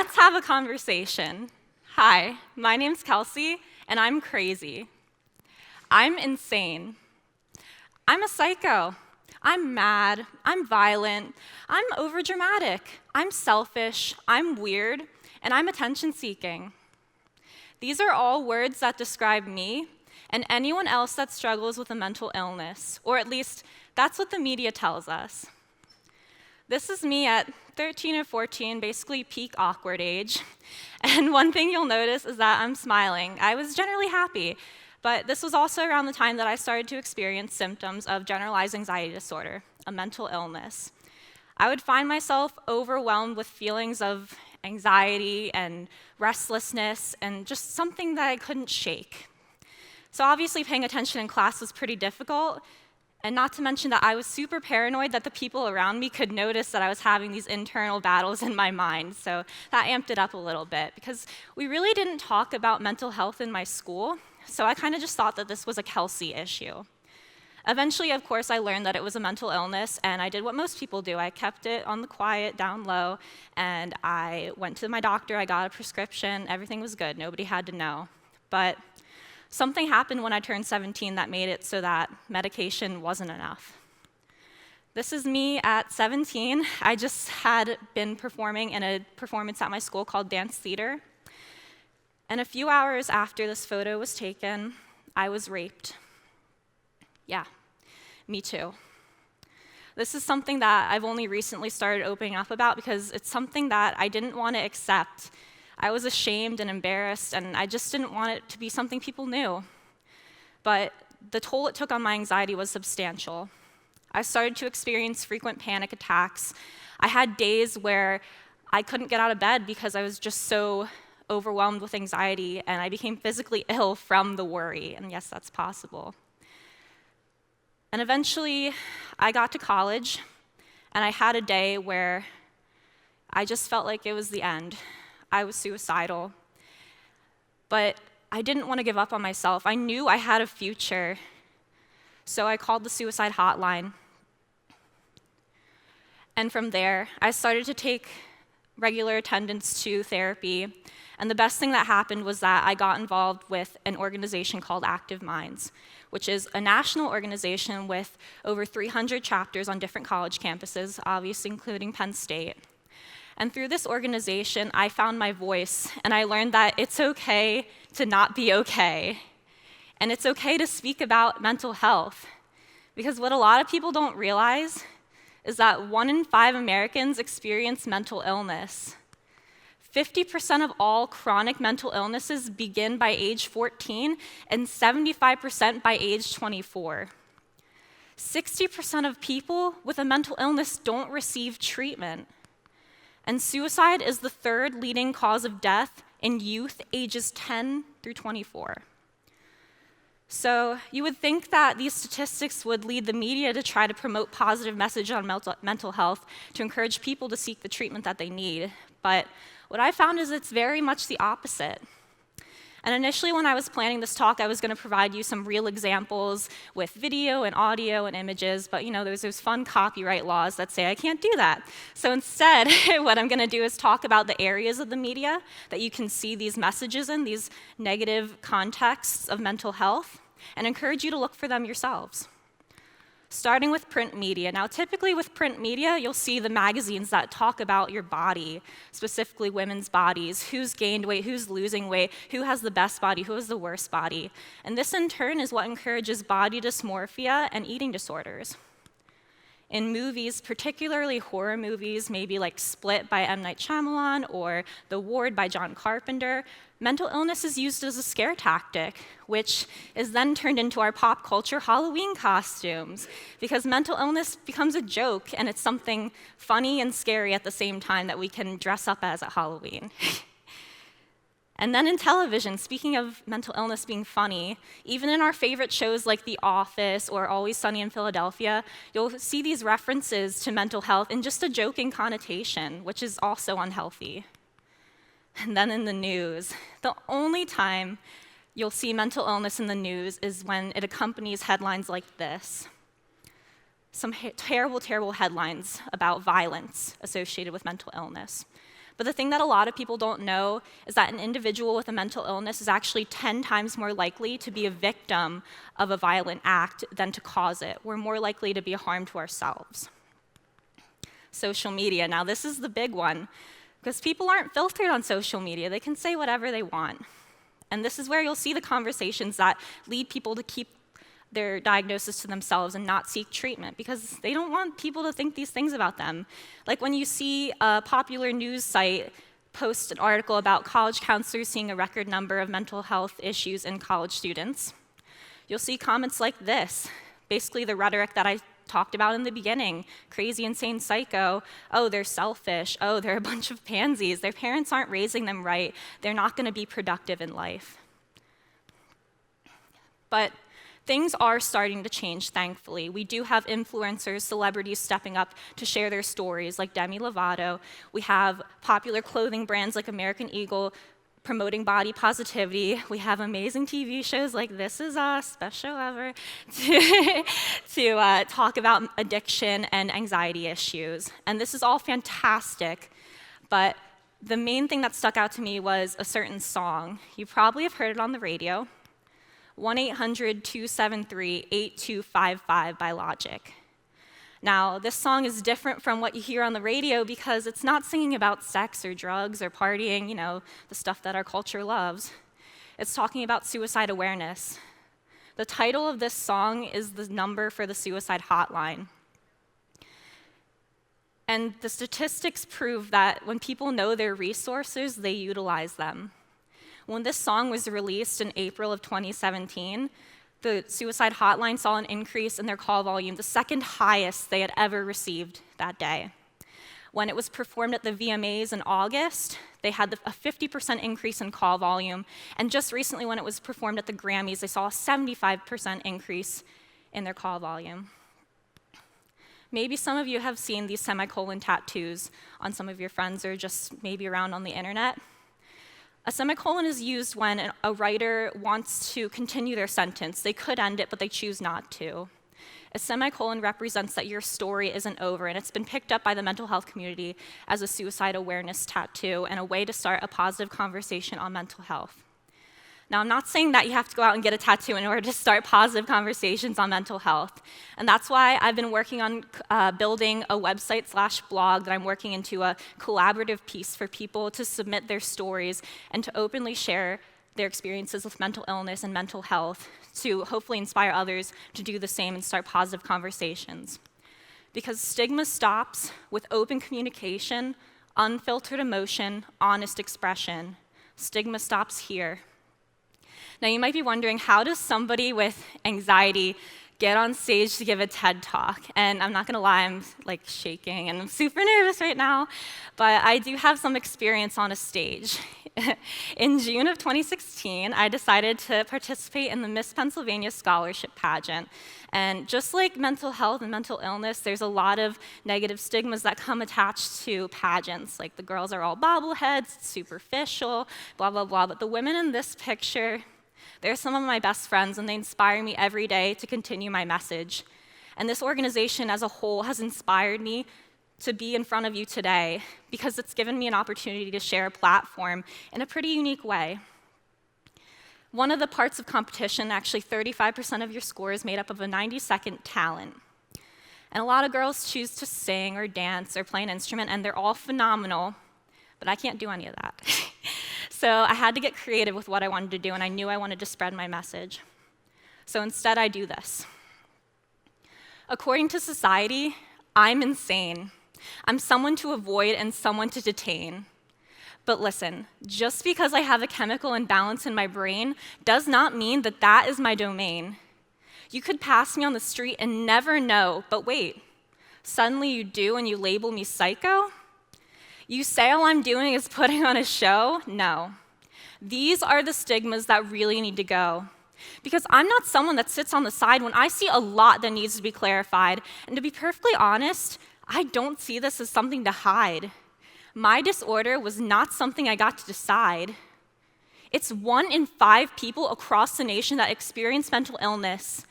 let's have a conversation. Hi, my name's Kelsey, and I'm crazy. I'm insane. I'm a psycho. I'm mad. I'm violent. I'm overdramatic. I'm selfish. I'm weird. And I'm attention-seeking. These are all words that describe me and anyone else that struggles with a mental illness, or at least that's what the media tells us. This is me at 13 or 14, basically peak awkward age. And one thing you'll notice is that I'm smiling. I was generally happy, but this was also around the time that I started to experience symptoms of generalized anxiety disorder, a mental illness. I would find myself overwhelmed with feelings of anxiety and restlessness and just something that I couldn't shake. So obviously paying attention in class was pretty difficult, and not to mention that I was super paranoid that the people around me could notice that I was having these internal battles in my mind, so that amped it up a little bit, because we really didn't talk about mental health in my school, so I kind of just thought that this was a Kelsey issue. Eventually, of course, I learned that it was a mental illness, and I did what most people do. I kept it on the quiet, down low, and I went to my doctor, I got a prescription, everything was good, nobody had to know. But something happened when I turned 17 that made it so that medication wasn't enough. This is me at 17. I just had been performing in a performance at my school called dance theater. And a few hours after this photo was taken, I was raped. Yeah, me too. This is something that I've only recently started opening up about because it's something that I didn't want to accept. I was ashamed and embarrassed, and I just didn't want it to be something people knew. But the toll it took on my anxiety was substantial. I started to experience frequent panic attacks. I had days where I couldn't get out of bed because I was just so overwhelmed with anxiety, and I became physically ill from the worry, and yes, that's possible. And eventually, I got to college, and I had a day where I just felt like it was the end. I was suicidal. But I didn't want to give up on myself. I knew I had a future. So I called the suicide hotline. And from there, I started to take regular attendance to therapy. And the best thing that happened was that I got involved with an organization called Active Minds, which is a national organization with over 300 chapters on different college campuses, obviously including Penn State. And through this organization, I found my voice, and I learned that it's okay to not be okay. And it's okay to speak about mental health. Because what a lot of people don't realize is that 1 in 5 Americans experience mental illness. 50% of all chronic mental illnesses begin by age 14, and 75% by age 24. 60% of people with a mental illness don't receive treatment. And suicide is the 3rd leading cause of death in youth ages 10 through 24. So you would think that these statistics would lead the media to try to promote positive message on mental health to encourage people to seek the treatment that they need. But what I found is it's very much the opposite. And initially when I was planning this talk, I was going to provide you some real examples with video and audio and images, but there's those fun copyright laws that say I can't do that. So instead, what I'm going to do is talk about the areas of the media that you can see these messages in, these negative contexts of mental health, and encourage you to look for them yourselves. Starting with print media. Now, typically with print media, you'll see the magazines that talk about your body, specifically women's bodies, who's gained weight, who's losing weight, who has the best body, who has the worst body. And this, in turn, is what encourages body dysmorphia and eating disorders. In movies, particularly horror movies, maybe like Split by M. Night Shyamalan or The Ward by John Carpenter, mental illness is used as a scare tactic, which is then turned into our pop culture Halloween costumes, because mental illness becomes a joke, and it's something funny and scary at the same time that we can dress up as at Halloween. And then in television, speaking of mental illness being funny, even in our favorite shows like The Office or Always Sunny in Philadelphia, you'll see these references to mental health in just a joking connotation, which is also unhealthy. And then in the news, the only time you'll see mental illness in the news is when it accompanies headlines like this. Some terrible, terrible headlines about violence associated with mental illness. But the thing that a lot of people don't know is that an individual with a mental illness is actually 10 times more likely to be a victim of a violent act than to cause it. We're more likely to be a harm to ourselves. Social media. Now, this is the big one, because people aren't filtered on social media. They can say whatever they want. And this is where you'll see the conversations that lead people to keep their diagnosis to themselves and not seek treatment, because they don't want people to think these things about them. Like when you see a popular news site post an article about college counselors seeing a record number of mental health issues in college students, you'll see comments like this, basically the rhetoric that I talked about in the beginning: crazy, insane, psycho, oh, they're selfish, oh, they're a bunch of pansies, their parents aren't raising them right, they're not going to be productive in life. But things are starting to change, thankfully. We do have influencers, celebrities stepping up to share their stories, like Demi Lovato. We have popular clothing brands like American Eagle promoting body positivity. We have amazing TV shows like This Is Us, best show ever, to talk about addiction and anxiety issues. And this is all fantastic, but the main thing that stuck out to me was a certain song. You probably have heard it on the radio, 1-800-273-8255 by Logic. Now, this song is different from what you hear on the radio because it's not singing about sex or drugs or partying, the stuff that our culture loves. It's talking about suicide awareness. The title of this song is the number for the suicide hotline. And the statistics prove that when people know their resources, they utilize them. When this song was released in April of 2017, the suicide hotline saw an increase in their call volume, the second highest they had ever received that day. When it was performed at the VMAs in August, they had a 50% increase in call volume. And just recently, when it was performed at the Grammys, they saw a 75% increase in their call volume. Maybe some of you have seen these semicolon tattoos on some of your friends or just maybe around on the internet. A semicolon is used when a writer wants to continue their sentence. They could end it, but they choose not to. A semicolon represents that your story isn't over, and it's been picked up by the mental health community as a suicide awareness tattoo and a way to start a positive conversation on mental health. Now, I'm not saying that you have to go out and get a tattoo in order to start positive conversations on mental health. And that's why I've been working on building a website/blog that I'm working into a collaborative piece for people to submit their stories and to openly share their experiences with mental illness and mental health to hopefully inspire others to do the same and start positive conversations. Because stigma stops with open communication, unfiltered emotion, honest expression. Stigma stops here. Now, you might be wondering, how does somebody with anxiety get on stage to give a TED Talk? And I'm not gonna lie, I'm like shaking and I'm super nervous right now, but I do have some experience on a stage. In June of 2016, I decided to participate in the Miss Pennsylvania Scholarship Pageant. And just like mental health and mental illness, there's a lot of negative stigmas that come attached to pageants. Like the girls are all bobbleheads, it's superficial, blah, blah, blah. But the women in this picture, they're some of my best friends, and they inspire me every day to continue my message. And this organization as a whole has inspired me to be in front of you today because it's given me an opportunity to share a platform in a pretty unique way. One of the parts of competition, actually 35% of your score is made up of a 90-second talent. And a lot of girls choose to sing or dance or play an instrument, and they're all phenomenal, but I can't do any of that. So I had to get creative with what I wanted to do, and I knew I wanted to spread my message. So instead, I do this. According to society, I'm insane. I'm someone to avoid and someone to detain. But listen, just because I have a chemical imbalance in my brain does not mean that that is my domain. You could pass me on the street and never know, but wait, suddenly you do and you label me psycho? You say all I'm doing is putting on a show? No. These are the stigmas that really need to go. Because I'm not someone that sits on the side when I see a lot that needs to be clarified. And to be perfectly honest, I don't see this as something to hide. My disorder was not something I got to decide. It's 1 in 5 people across the nation that experience mental illness.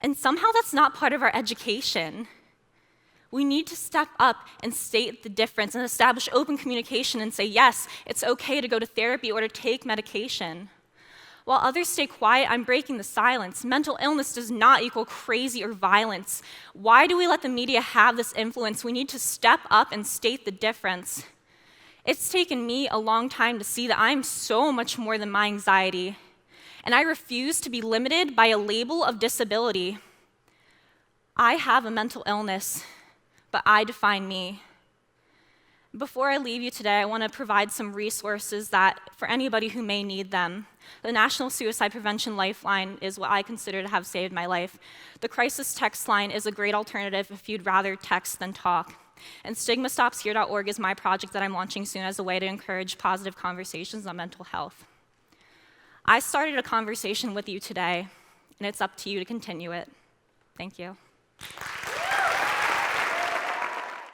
And somehow that's not part of our education. We need to step up and state the difference and establish open communication and say, yes, it's okay to go to therapy or to take medication. While others stay quiet, I'm breaking the silence. Mental illness does not equal crazy or violence. Why do we let the media have this influence? We need to step up and state the difference. It's taken me a long time to see that I'm so much more than my anxiety, and I refuse to be limited by a label of disability. I have a mental illness, but I define me. Before I leave you today, I want to provide some resources that, for anybody who may need them. The National Suicide Prevention Lifeline is what I consider to have saved my life. The crisis text line is a great alternative if you'd rather text than talk. And stigmastopshere.org is my project that I'm launching soon as a way to encourage positive conversations on mental health. I started a conversation with you today, and it's up to you to continue it. Thank you.